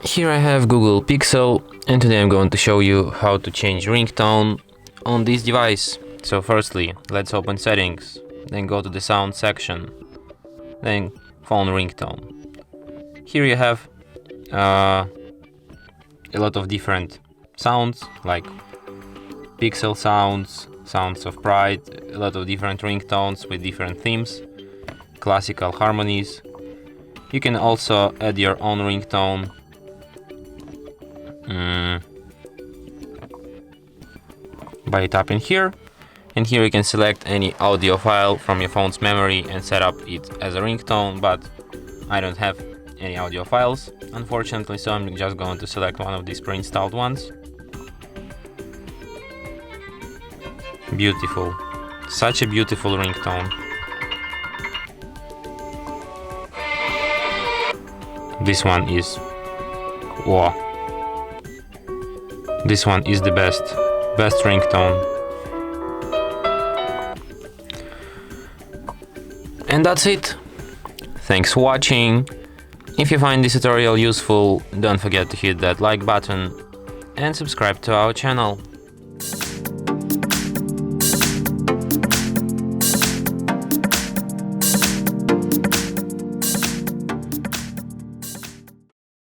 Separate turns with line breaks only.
Here I have Google Pixel, and today I'm going to show you how to change ringtone on this device. So firstly, let's open settings, then go to the sound section, then phone ringtone. Here you have a lot of different sounds, like pixel sounds, sounds of pride, a lot of different ringtones with different themes, classical harmonies. You can also add your own ringtone by tapping here, and here you can select any audio file from your phone's memory and set up it as a ringtone, but I don't have any audio files, unfortunately, so I'm just going to select one of these pre-installed ones. Beautiful. Such a beautiful ringtone. This one is... wow. This one is the best ringtone. And that's it. Thanks for watching. If you find this tutorial useful, don't forget to hit that like button and subscribe to our channel.